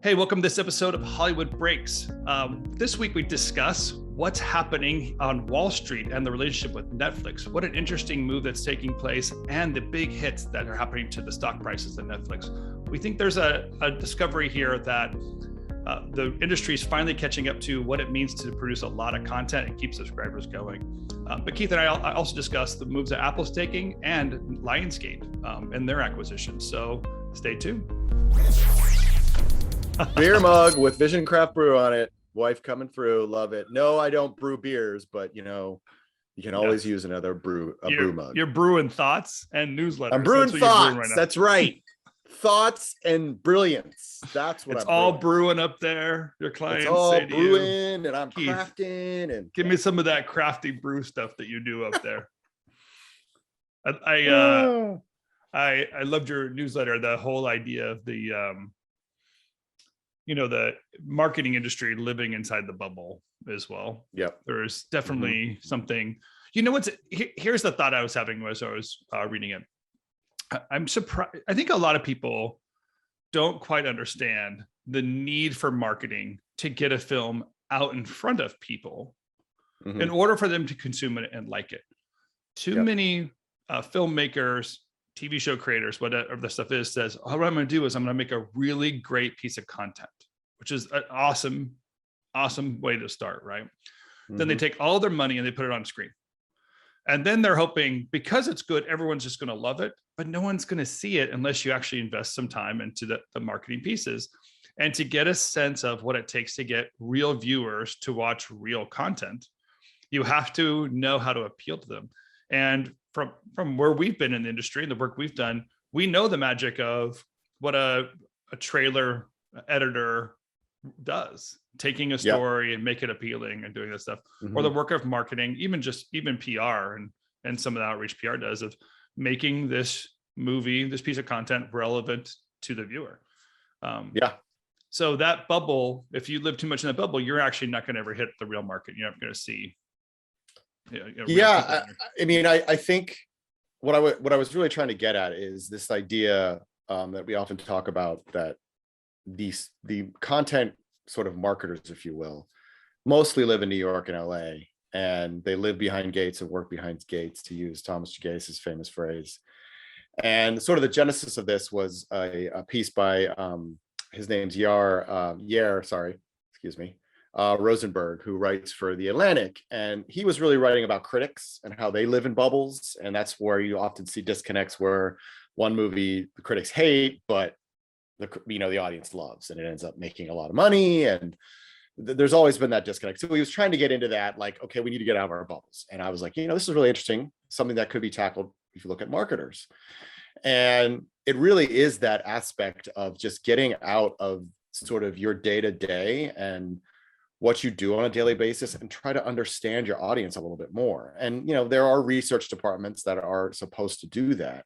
Hey, welcome to this episode of Hollywood Breaks. This week we discuss what's happening on Wall Street and the relationship with Netflix. What an interesting move that's taking place and the big hits that are happening to the stock prices of Netflix. We think there's a discovery here that the industry is finally catching up to what it means to produce a lot of content and keep subscribers going. But Keith and I also discussed the moves that Apple's taking and Lionsgate and their acquisition. So stay tuned. Beer mug with Vision Craft Brew on it. Wife coming through. Love it. No, I don't brew beers, but you can always use another brew mug. You're brewing thoughts and newsletters. I'm brewing thoughts. That's right. Thoughts and brilliance. That's what it's all brewing up there. Your clients it's all say to brewing, and I'm Keith, crafting. And give me some of that crafty brew stuff that you do up there. I loved your newsletter. The whole idea of the the marketing industry living inside the bubble as well. Yep. There's definitely something, here's the thought I was having as I was reading it. I'm surprised. I think a lot of people don't quite understand the need for marketing to get a film out in front of people in order for them to consume it and like it. Too many filmmakers, TV show creators, whatever the stuff is, says, what I'm going to do is I'm going to make a really great piece of content, which is an awesome way to start, right? Then they take all their money and they put it on screen. And then they're hoping because it's good, everyone's just going to love it, but no one's going to see it unless you actually invest some time into the marketing pieces. And to get a sense of what it takes to get real viewers to watch real content, you have to know how to appeal to them. And from where we've been in the industry and the work we've done, we know the magic of what a trailer editor does, taking a story and make it appealing and doing that stuff, or the work of marketing, even PR and some of the outreach PR does of making this piece of content relevant to the viewer. So that bubble, if you live too much in that bubble, you're actually not going to ever hit the real market. You're not going to see. I think what I was really trying to get at is this idea that we often talk about, that the content sort of marketers, if you will, mostly live in New York and LA, and they live behind gates and work behind gates, to use Thomas Gase's famous phrase. And sort of the genesis of this was a piece by his name's Rosenberg, who writes for The Atlantic, and he was really writing about critics and how they live in bubbles, and that's where you often see disconnects where one movie the critics hate, but the audience loves, and it ends up making a lot of money, and there's always been that disconnect. So he was trying to get into that, like, okay, we need to get out of our bubbles. And I was like, this is really interesting, something that could be tackled if you look at marketers. And it really is that aspect of just getting out of sort of your day-to-day and what you do on a daily basis, and try to understand your audience a little bit more. And, there are research departments that are supposed to do that.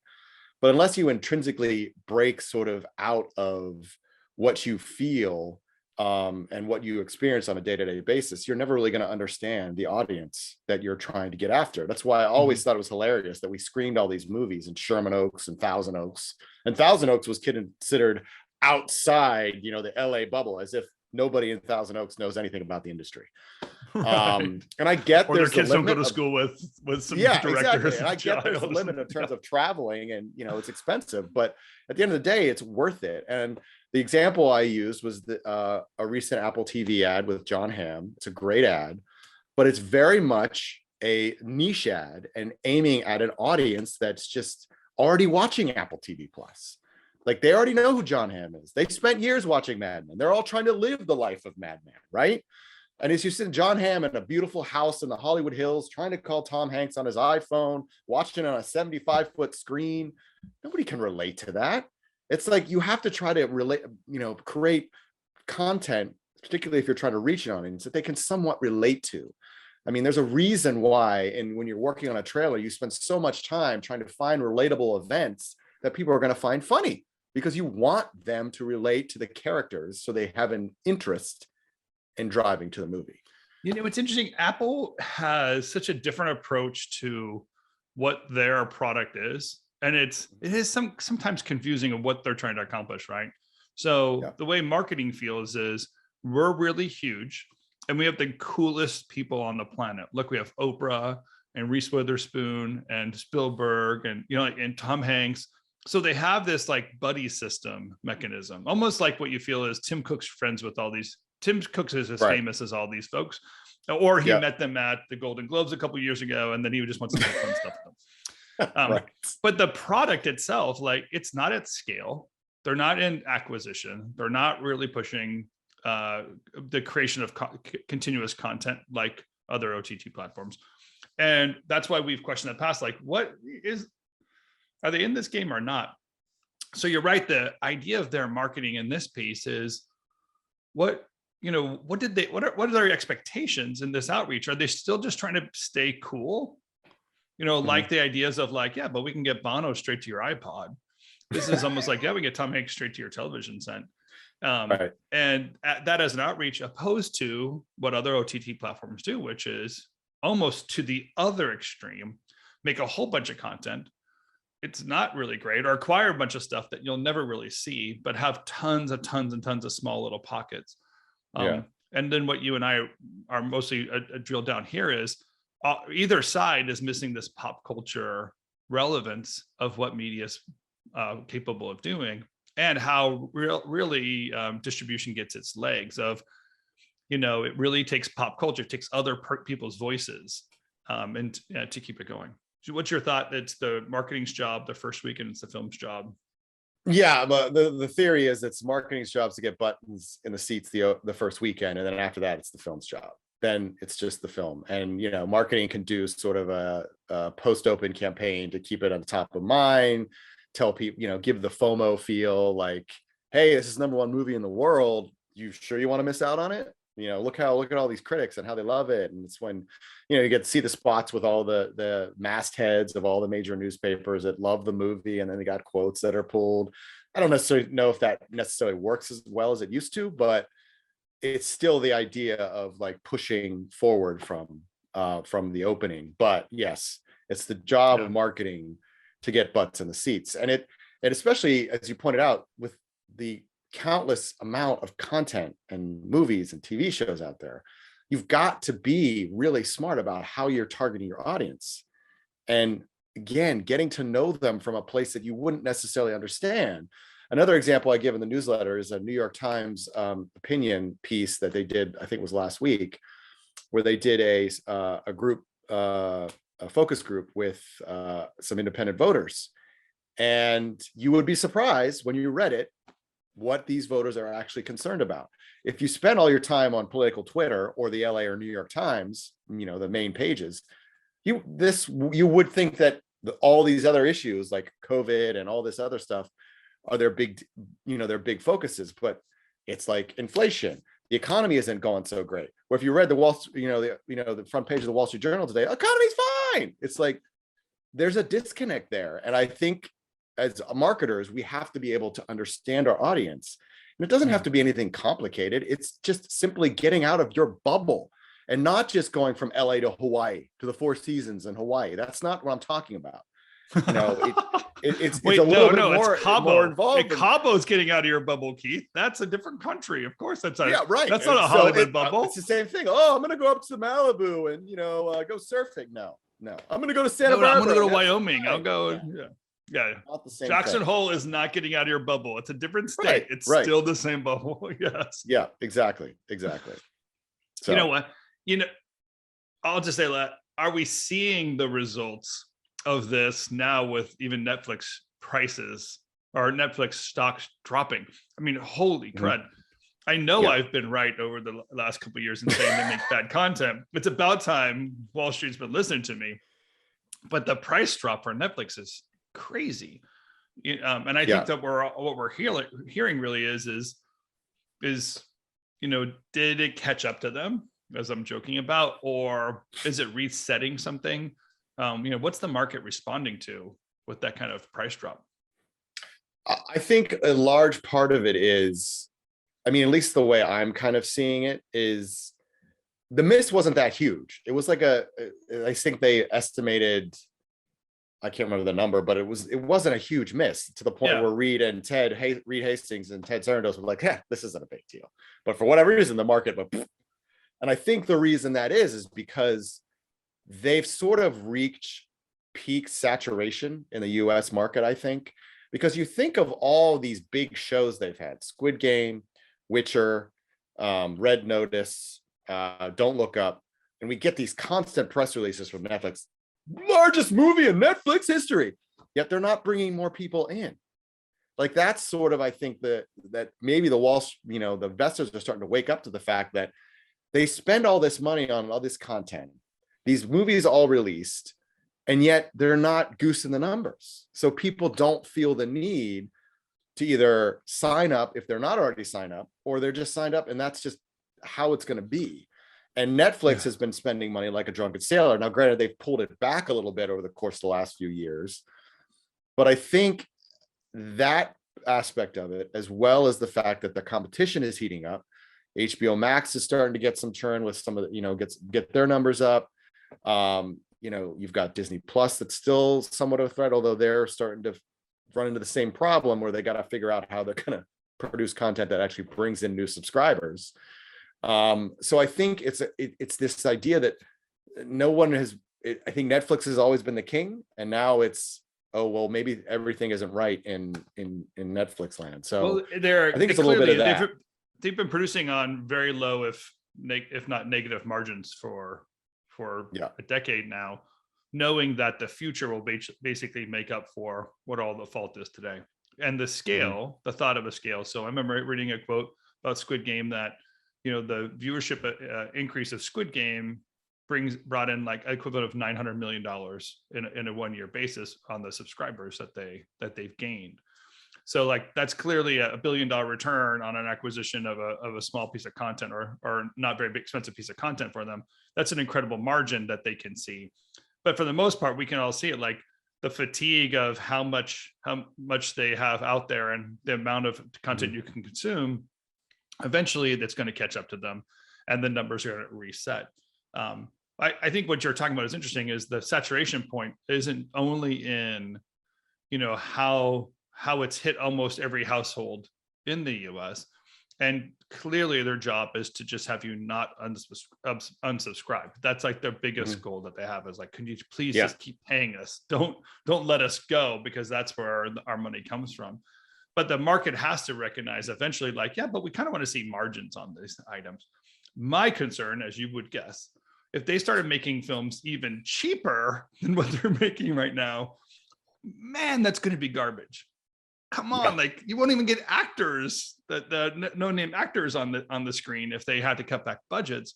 But unless you intrinsically break sort of out of what you feel and what you experience on a day-to-day basis, you're never really going to understand the audience that you're trying to get after. That's why I always thought it was hilarious that we screened all these movies in Sherman Oaks and Thousand Oaks. And Thousand Oaks was considered outside, the LA bubble, as if nobody in Thousand Oaks knows anything about the industry. Right. And I get or their kids don't go to school with some directors. Exactly. And I get there's a limit in terms of traveling, and it's expensive, but at the end of the day, it's worth it. And the example I used was a recent Apple TV ad with John Hamm. It's a great ad, but it's very much a niche ad and aiming at an audience that's just already watching Apple TV Plus. Like, they already know who John Hamm is. They spent years watching Mad Men. They're all trying to live the life of Mad Men, right? And as you see John Hamm in a beautiful house in the Hollywood Hills, trying to call Tom Hanks on his iPhone, watching it on a 75-foot screen, nobody can relate to that. It's like you have to try to relate, create content, particularly if you're trying to reach an audience that they can somewhat relate to. I mean, there's a reason why, and when you're working on a trailer, you spend so much time trying to find relatable events that people are going to find funny, because you want them to relate to the characters so they have an interest in driving to the movie. It's interesting. Apple has such a different approach to what their product is. And it is sometimes confusing of what they're trying to accomplish, right? So the way marketing feels is we're really huge and we have the coolest people on the planet. Look, we have Oprah and Reese Witherspoon and Spielberg and, and Tom Hanks. So they have this like buddy system mechanism, almost like what you feel is Tim Cook's friends with all these. Tim Cook is as famous as all these folks, or he met them at the Golden Globes a couple of years ago, and then he just wants to make fun stuff with them. But the product itself, like, it's not at scale. They're not in acquisition. They're not really pushing the creation of continuous content like other OTT platforms. And that's why we've questioned in the past, like, are they in this game or not? So you're right. The idea of their marketing in this piece is what are their expectations in this outreach? Are they still just trying to stay cool? Like the ideas of like, yeah, but we can get Bono straight to your iPod. This is almost like, yeah, we get Tom Hanks straight to your television set. And that as an outreach, opposed to what other OTT platforms do, which is almost to the other extreme, make a whole bunch of content. It's not really great, or acquire a bunch of stuff that you'll never really see, but have tons and tons of small little pockets. And then what you and I are mostly drilled down here is either side is missing this pop culture relevance of what media is capable of doing, and how really distribution gets its legs of, it really takes pop culture, it takes other people's voices and to keep it going. So what's your thought? It's the marketing's job the first week and it's the film's job. Yeah, but the theory is it's marketing's job to get buttons in the seats the first weekend, and then after that it's the film's job. Then it's just the film, and marketing can do sort of a post-open campaign to keep it on the top of mind, tell people, give the FOMO feel, like, hey, this is #1 movie in the world. You sure you want to miss out on it? Look at all these critics and how they love it. And it's when you get to see the spots with all the mastheads of all the major newspapers that love the movie, and then they got quotes that are pulled. I don't necessarily know if that necessarily works as well as it used to, but it's still the idea of like pushing forward from the opening. But yes, it's the job of marketing to get butts in the seats, and especially, as you pointed out, with the countless amount of content and movies and TV shows out there, you've got to be really smart about how you're targeting your audience. And again, getting to know them from a place that you wouldn't necessarily understand. Another example I give in the newsletter is a New York Times opinion piece that they did, I think it was last week, where they did a focus group with some independent voters. And you would be surprised when you read it what these voters are actually concerned about. If you spend all your time on political Twitter or the LA or New York Times, the main pages, you would think that all these other issues like COVID and all this other stuff are their big focuses. But it's like inflation, the economy isn't going so great. Or if you read the front page of the Wall Street Journal today, economy's fine. It's like there's a disconnect there, and I think as marketers, we have to be able to understand our audience. And it doesn't have to be anything complicated. It's just simply getting out of your bubble and not just going from LA to Hawaii, to the Four Seasons in Hawaii. That's not what I'm talking about. It's a little bit more involved. Cabo's getting out of your bubble, Keith. That's a different country. Of course, that's not That's not a Hollywood bubble. It's the same thing. Oh, I'm going to go up to Malibu and, go surfing. No, I'm going to go to Santa Barbara. I'm going to go to Wyoming. I'll go. Yeah. Not the same Jackson thing. Hole is not getting out of your bubble. It's a different state. It's still the same bubble. Yes. Yeah, exactly. So. You know what? I'll just say that. Are we seeing the results of this now with even Netflix prices or Netflix stocks dropping? I mean, holy crud. I know I've been right over the last couple of years in saying they make bad content. It's about time Wall Street's been listening to me. But the price drop for Netflix is crazy. And I think that what we're hearing really is did it catch up to them, as I'm joking about, or is it resetting something? What's the market responding to with that kind of price drop? I think a large part of it is, at least the way I'm kind of seeing it, is the miss wasn't that huge. It was like I think they estimated I can't remember the number, but it wasn't a huge miss, to the point where Reed Hastings and Ted Sarandos were like, yeah, this isn't a big deal. But for whatever reason, the market, and I think the reason that is because they've sort of reached peak saturation in the US market, I think, because you think of all these big shows they've had: Squid Game, Witcher, Red Notice, Don't Look Up, and we get these constant press releases from Netflix, largest movie in Netflix history, yet they're not bringing more people in. Like, that's sort of, I think that maybe the investors are starting to wake up to the fact that they spend all this money on all this content, these movies all released, and yet they're not goosing the numbers. So people don't feel the need to either sign up if they're not already signed up, or they're just signed up and that's just how it's going to be. And Netflix has been spending money like a drunken sailor. Now, granted, they've pulled it back a little bit over the course of the last few years, but I think that aspect of it, as well as the fact that the competition is heating up, HBO Max is starting to get some churn with some of the, get their numbers up. You've got Disney Plus that's still somewhat of a threat, although they're starting to run into the same problem where they got to figure out how they're going to produce content that actually brings in new subscribers. So I think it's this idea that no one has. I think Netflix has always been the king, and now it's, oh well, maybe everything isn't right in Netflix land. So I think it's a little bit of that. They've been producing on very low, if not negative margins for a decade now, knowing that the future will basically make up for what all the fault is today. And the scale, the thought of a scale. So I remember reading a quote about Squid Game that, the viewership increase of Squid Game brought in like equivalent of $900 million in a 1 year basis on the subscribers that they've gained. So like, that's clearly a $1 billion return on an acquisition of a small piece of content or not very expensive piece of content for them. That's an incredible margin that they can see. But for the most part, we can all see it, like the fatigue of how much they have out there and the amount of content you can consume. Eventually that's going to catch up to them and the numbers are going to reset. I think what you're talking about is interesting, is the saturation point isn't only in, how it's hit almost every household in the US. And clearly their job is to just have you not unsubscribe. That's like their biggest goal that they have, is like, can you please just keep paying us? Don't let us go, because that's where our money comes from. But the market has to recognize eventually, like, but we kind of want to see margins on these items. My concern, as you would guess, if they started making films even cheaper than what they're making right now, man, that's going to be garbage. Come on, like, you won't even get actors, the no-name actors on the screen if they had to cut back budgets.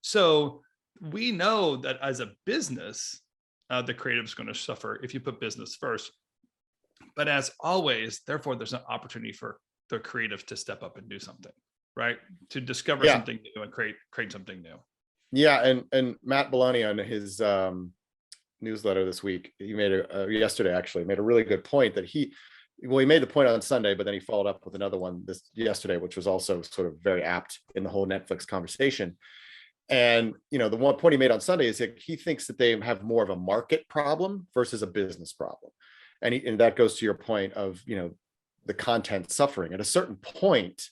So we know that as a business, the creative's going to suffer if you put business first. But as always, therefore, there's an opportunity for the creative to step up and do something, right? To discover something new and create something new. Yeah, and Matt Belloni on his newsletter this week, he made yesterday actually made a really good point that he made the point on Sunday, but then he followed up with another one yesterday, which was also sort of very apt in the whole Netflix conversation. And the one point he made on Sunday is that he thinks that they have more of a market problem versus a business problem. And that goes to your point of, the content suffering. At a certain point,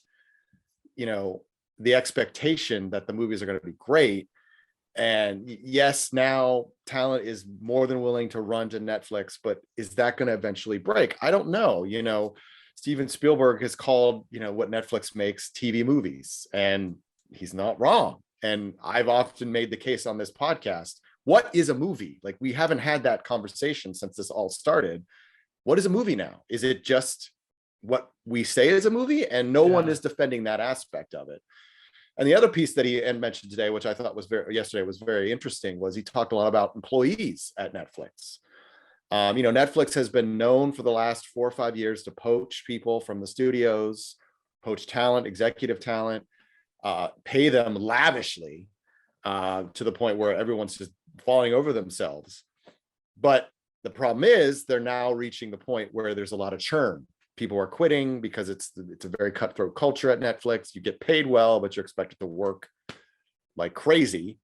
the expectation that the movies are going to be great. And yes, now talent is more than willing to run to Netflix, but is that going to eventually break? I don't know. Steven Spielberg has called, what Netflix makes TV movies, and he's not wrong. And I've often made the case on this podcast, what is a movie? Like, we haven't had that conversation since this all started. What is a movie now? Is it just what we say is a movie? And no one is defending that aspect of it. And the other piece that he mentioned today, which I thought was very interesting, was he talked a lot about employees at Netflix. Netflix has been known for the last 4 or 5 years to poach people from the studios, poach talent, executive talent, pay them lavishly to the point where everyone's just falling over themselves. But the problem is they're now reaching the point where there's a lot of churn. People are quitting because it's a very cutthroat culture at Netflix. You get paid well, but you're expected to work like crazy.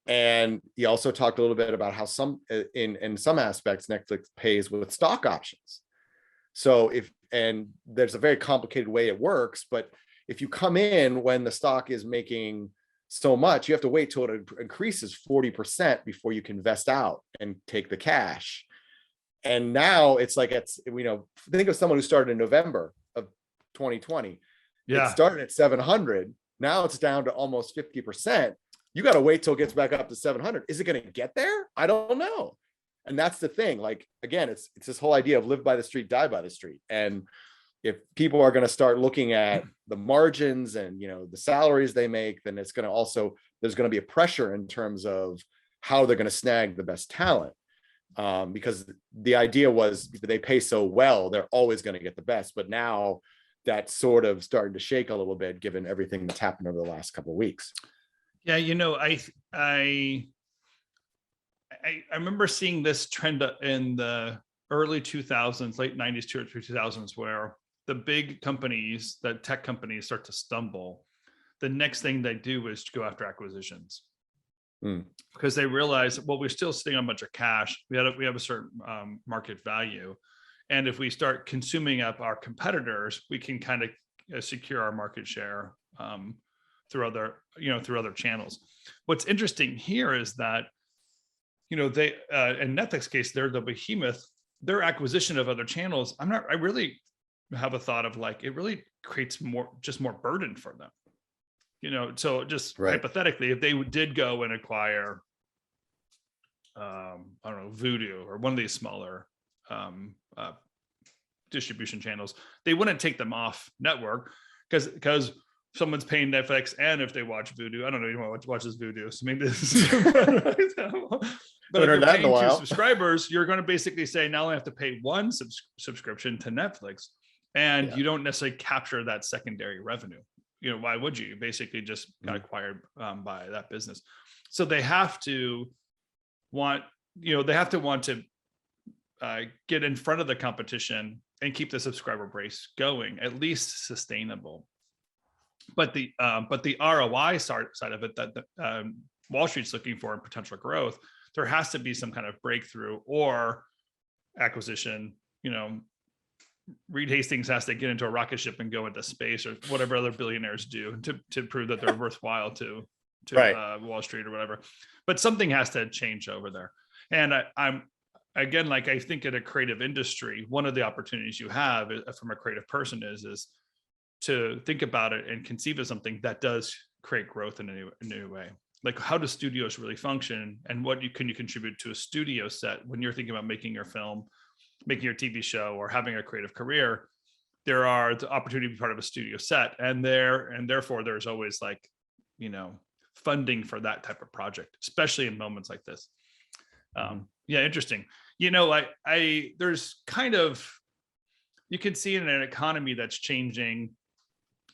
And he also talked a little bit about how in some aspects Netflix pays with stock options. So and there's a very complicated way it works, but if you come in when the stock is making so much, you have to wait till it increases 40% before you can vest out and take the cash. And now it's like, think of someone who started in November of 2020. Yeah. It started at 700. Now it's down to almost 50%. You got to wait till it gets back up to 700. Is it going to get there? I don't know. And that's the thing. Like, again, it's this whole idea of live by the street, die by the street. And if people are going to start looking at the margins and, the salaries they make, then there's going to be a pressure in terms of how they're going to snag the best talent. Because the idea was they pay so well, they're always going to get the best. But now that's sort of starting to shake a little bit, given everything that's happened over the last couple of weeks. Yeah, I remember seeing this trend in the early 2000s, late 90s, 2000s, where the big companies, the tech companies, start to stumble. The next thing they do is go after acquisitions, because they realize, well, we're still sitting on a bunch of cash. We have a certain market value, and if we start consuming up our competitors, we can kind of secure our market share through other channels. What's interesting here is that, they in Netflix case, they're the behemoth. Their acquisition of other channels, I really have a thought of like, it really creates more burden for them. So just hypothetically, if they did go and acquire, I don't know, Vudu or one of these smaller distribution channels, they wouldn't take them off network because someone's paying Netflix, and if they watch Vudu, I don't know anyone watches Vudu, so maybe this is but if you're paying 2 subscribers, you're going to basically say, now I have to pay one subscription to Netflix, and you don't necessarily capture that secondary revenue. Why would you? You basically just got acquired by that business. So they have to want to get in front of the competition and keep the subscriber base going, at least sustainable. But the ROI side of it that Wall Street's looking for in potential growth, there has to be some kind of breakthrough or acquisition. Reed Hastings has to get into a rocket ship and go into space, or whatever other billionaires do to prove that they're worthwhile to Wall Street or whatever. But something has to change over there. And I think in a creative industry, one of the opportunities you have from a creative person is to think about it and conceive of something that does create growth in a new way. Like, how do studios really function, and what can you contribute to a studio set when you're thinking about making your film, making your TV show, or having a creative career? There are the opportunity to be part of a studio set, and therefore there's always funding for that type of project, especially in moments like this. Interesting. There's kind of, you can see in an economy that's changing,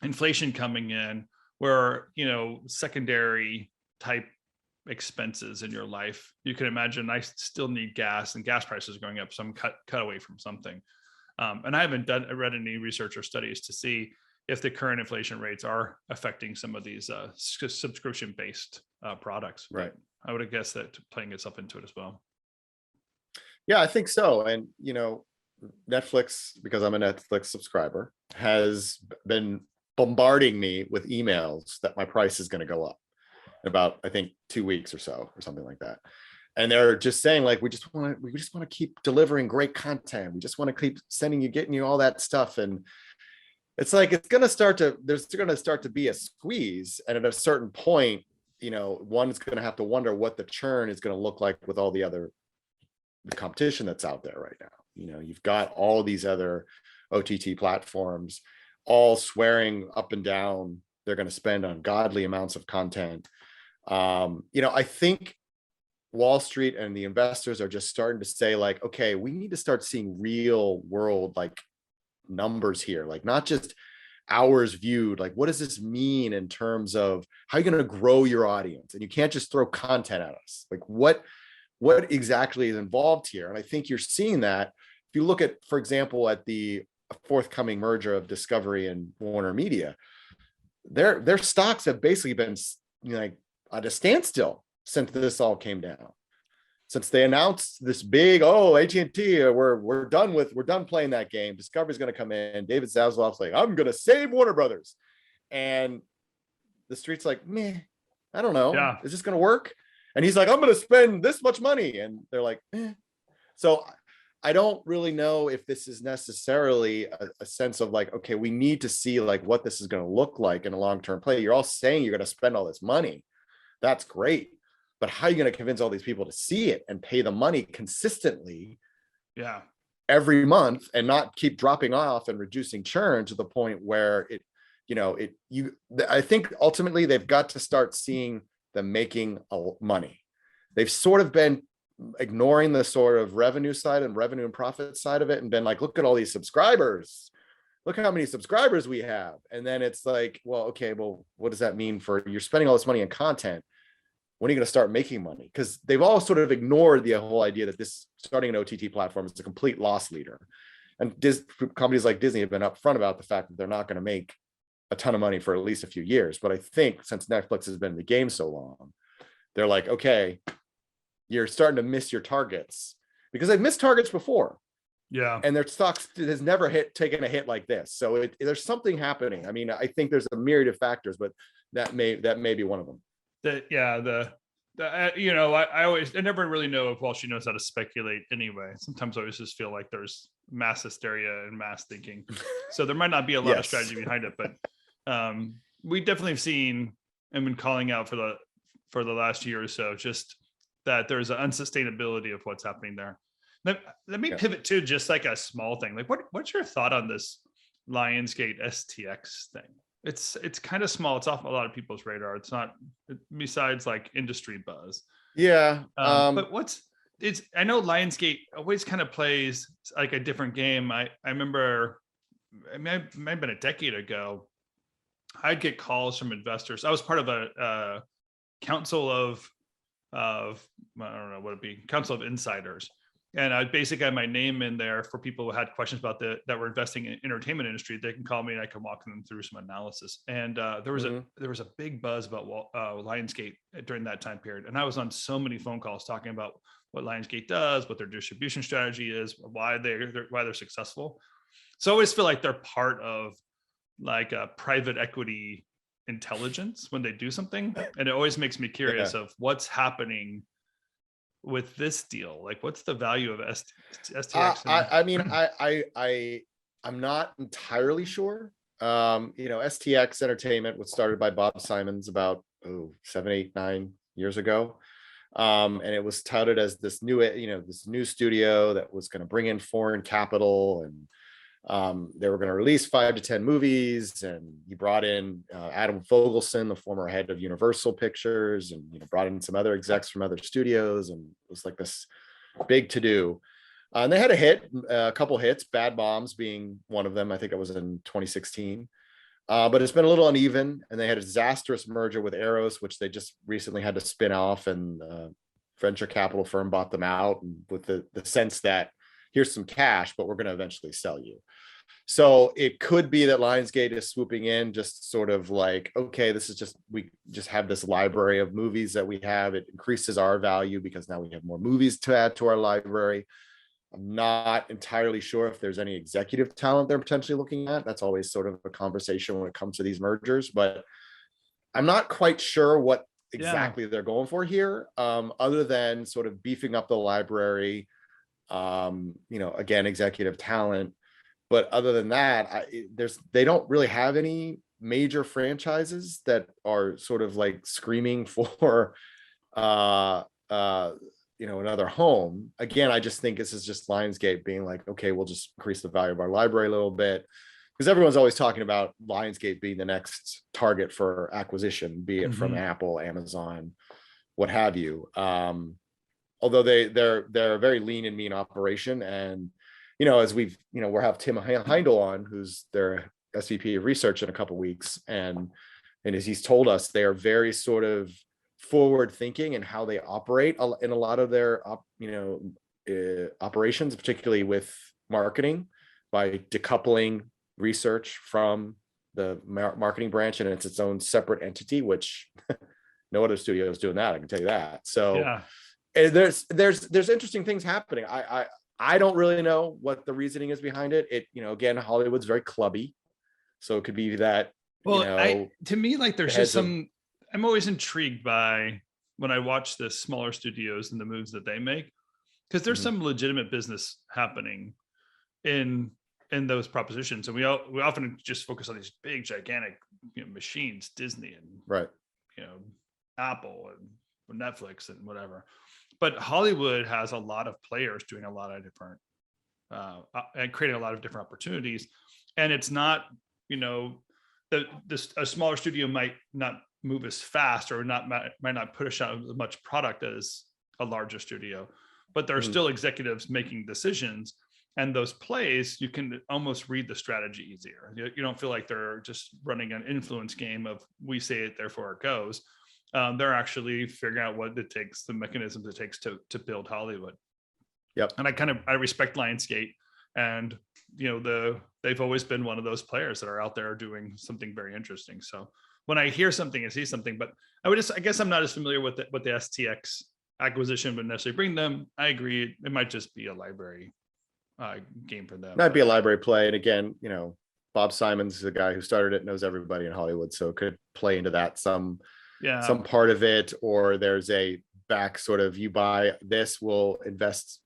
inflation coming in, where secondary type expenses in your life, you can imagine, I still need gas, and gas prices are going up, so I'm cut away from something. And I haven't read any research or studies to see if the current inflation rates are affecting some of these subscription based products. Right. But I would have guessed that playing itself into it as well. Yeah, I think so. And Netflix, because I'm a Netflix subscriber, has been bombarding me with emails that my price is going to go up in about, I think, 2 weeks or so, or something like that. And they're just saying, like, we just want to keep delivering great content. We just want to keep getting you all that stuff. And it's like, there's going to start to be a squeeze. And at a certain point, one's going to have to wonder what the churn is going to look like with all the competition that's out there right now. You've got all these other OTT platforms all swearing up and down they're going to spend ungodly amounts of content. I think Wall Street and the investors are just starting to say, like, okay, we need to start seeing real world numbers here, not just hours viewed. Like, what does this mean in terms of how you're going to grow your audience? And you can't just throw content at us. Like, what exactly is involved here? And I think you're seeing that if you look at, for example, at the forthcoming merger of Discovery and Warner Media, their stocks have basically been at a standstill since this all came down. Since they announced this big, oh, AT&T, we're done playing that game. Discovery's going to come in. David Zaslav's like, I'm going to save Warner Brothers. And the street's like, meh, I don't know. Yeah. Is this going to work? And he's like, I'm going to spend this much money. And they're like, eh. So I don't really know if this is necessarily a sense of like, okay, we need to see like what this is going to look like in a long-term play. You're all saying you're going to spend all this money. That's great. But how are you going to convince all these people to see it and pay the money consistently every month and not keep dropping off and reducing churn to the point where I think ultimately they've got to start seeing them making money. They've sort of been ignoring the sort of revenue side and revenue and profit side of it and been like, look at all these subscribers. Look how many subscribers we have. And then it's like, well, okay, well, what does that mean for you're spending all this money on content? When are you going to start making money? Because they've all sort of ignored the whole idea that this starting an OTT platform is a complete loss leader. And companies like Disney have been upfront about the fact that they're not going to make a ton of money for at least a few years. But I think since Netflix has been in the game so long, they're like, okay, you're starting to miss your targets because they've missed targets before. Yeah. And their stocks has never taken a hit like this. So there's something happening. I mean, I think there's a myriad of factors, but that may be one of them. I never really know if Wall Street knows how to speculate anyway. Sometimes I always just feel like there's mass hysteria and mass thinking. So there might not be a lot of strategy behind it, but we definitely have seen and been calling out for the last year or so, just that there's an unsustainability of what's happening there. Let me pivot to just like a small thing. Like what's your thought on this Lionsgate STX thing? It's kind of small. It's off a lot of people's radar. It's not besides like industry buzz. Yeah. But I know Lionsgate always kind of plays like a different game. I remember it may have been a decade ago. I'd get calls from investors. I was part of a council of I don't know what it'd be, council of insiders. And I basically had my name in there for people who had questions about that were investing in entertainment industry. They can call me and I can walk them through some analysis. And there was a big buzz about Lionsgate during that time period. And I was on so many phone calls talking about what Lionsgate does, what their distribution strategy is, why they're successful. So I always feel like they're part of like a private equity intelligence when they do something, and it always makes me curious of what's happening with this deal. Like, what's the value of STX? I'm not entirely sure. STX Entertainment was started by Bob Simons about 7, 8, 9 years ago. And it was touted as this new studio that was going to bring in foreign capital, and they were going to release 5 to 10 movies. And he brought in Adam Fogelson, the former head of Universal Pictures, and brought in some other execs from other studios, and it was like this big to do. And they had a couple hits, Bad Moms being one of them. I think it was in 2016. But it's been a little uneven, and they had a disastrous merger with Eros, which they just recently had to spin off, and venture capital firm bought them out, and with the sense that here's some cash, but we're going to eventually sell you. So it could be that Lionsgate is swooping in, just sort of like, okay, we just have this library of movies that we have. It increases our value because now we have more movies to add to our library. I'm not entirely sure if there's any executive talent they're potentially looking at. That's always sort of a conversation when it comes to these mergers, but I'm not quite sure what exactly they're going for here, other than sort of beefing up the library, again, executive talent. But other than that, they don't really have any major franchises that are sort of like screaming for another home. Again, I just think this is just Lionsgate being like, okay, we'll just increase the value of our library a little bit, because everyone's always talking about Lionsgate being the next target for acquisition, be it from Apple, Amazon, what have you. Although they're a very lean and mean operation, and as we'll have Tim Heindel on, who's their SVP of research in a couple of weeks, and as he's told us, they are very sort of forward thinking in how they operate in a lot of their operations, particularly with marketing, by decoupling research from the marketing branch, and it's its own separate entity, which No other studio is doing that, I can tell you that. So Yeah. there's interesting things happening. I don't really know what the reasoning is behind it. Again, Hollywood's very clubby, so it could be that, Well, to me, like there's just heads of- some, I'm always intrigued by when I watch the smaller studios and the moves that they make, because there's some legitimate business happening in those propositions. And we often just focus on these big, gigantic, machines, Disney and right. Apple and Netflix and whatever. But Hollywood has a lot of players doing a lot of different and creating a lot of different opportunities. And it's not, a smaller studio might not move as fast or might not push out as much product as a larger studio, but there are still executives making decisions. And those plays, you can almost read the strategy easier. You don't feel like they're just running an influence game of we say it, therefore it goes. They're actually figuring out what it takes, the mechanisms it takes to build Hollywood. Yep. And I respect Lionsgate, and they've always been one of those players that are out there doing something very interesting. So when I hear something and see something, but I guess I'm not as familiar with the STX acquisition would necessarily bring them. I agree. It might just be a library game for them. Might be a library play. And again, Bob Simon's the guy who started it, knows everybody in Hollywood, so it could play into that some part of it. Or there's a back sort of, you buy this, we'll invest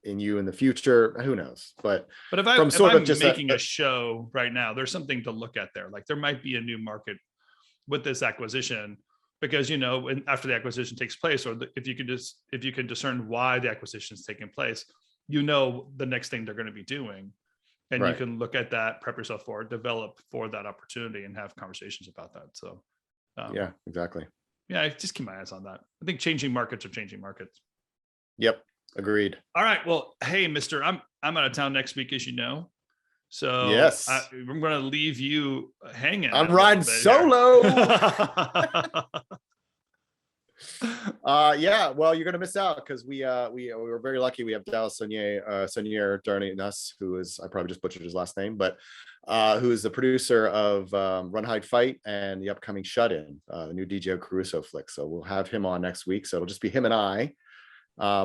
in you in the future. Who knows? But if I'm just making a show right now, there's something to look at there. Like there might be a new market with this acquisition, because after the acquisition takes place, or if you can discern why the acquisition is taking place, the next thing they're going to be doing, and you can look at that, prep yourself for it, develop for that opportunity, and have conversations about that. So yeah, exactly. Yeah, I just keep my eyes on that. I think changing markets are changing markets. Yep, agreed. All right, well, hey, Mister, I'm out of town next week, as you know. So yes, I'm going to leave you hanging. I'm riding solo. Yeah, well, you're gonna miss out, because we were very lucky. We have Dallas Sonier joining us, who is, I probably just butchered his last name, but who is the producer of Run, Hide, Fight and the upcoming Shut In, the new DJ Caruso flick. So we'll have him on next week. So it'll just be him and I.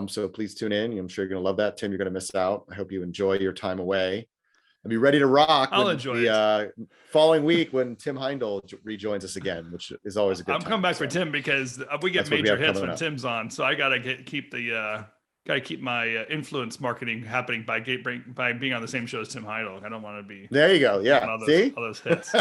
So please tune in. I'm sure you're gonna love that. Tim, you're gonna miss out. I hope you enjoy your time away and be ready to rock. I'll enjoy the following week when Tim Heindel rejoins us again, which is always a good time. I'm coming back for Tim, because we get major hits when Tim's on. So I gotta keep my influence marketing happening by being on the same show as Tim Heindel. I don't want to be. There you go. Yeah. All See those hits.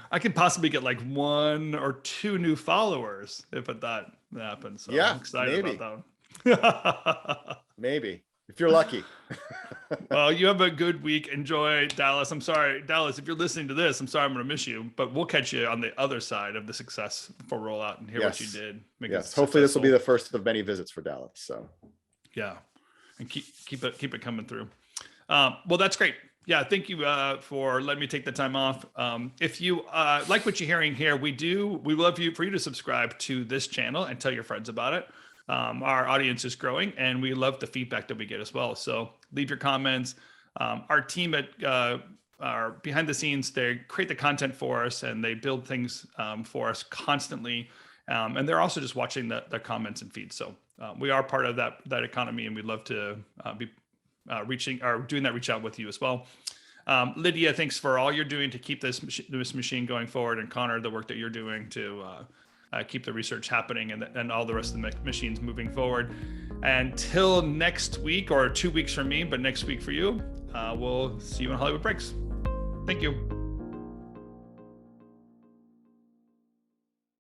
I could possibly get like 1 or 2 new followers if that happens. So yeah, I'm excited about that one. Maybe. If you're lucky. Well, you have a good week. Enjoy Dallas. I'm sorry, Dallas, if you're listening to this, I'm sorry I'm going to miss you, but we'll catch you on the other side of the success for rollout and hear what you did. Yes. Hopefully this will be the first of many visits for Dallas. So yeah, and keep it coming through. Well, that's great. Yeah, thank you for letting me take the time off. If you like what you're hearing here, we love for you to subscribe to this channel and tell your friends about it. Our audience is growing, and we love the feedback that we get as well. So leave your comments. Our team are behind the scenes. They create the content for us, and they build things for us constantly. And they're also just watching the comments and feeds. So we are part of that economy, and we'd love to be doing that reach out with you as well. Lydia, thanks for all you're doing to keep this machine going forward, and Connor, the work that you're doing to keep the research happening and all the rest of the machines moving forward. Until next week, or 2 weeks for me, but next week for you, we'll see you in Hollywood Breaks. Thank you.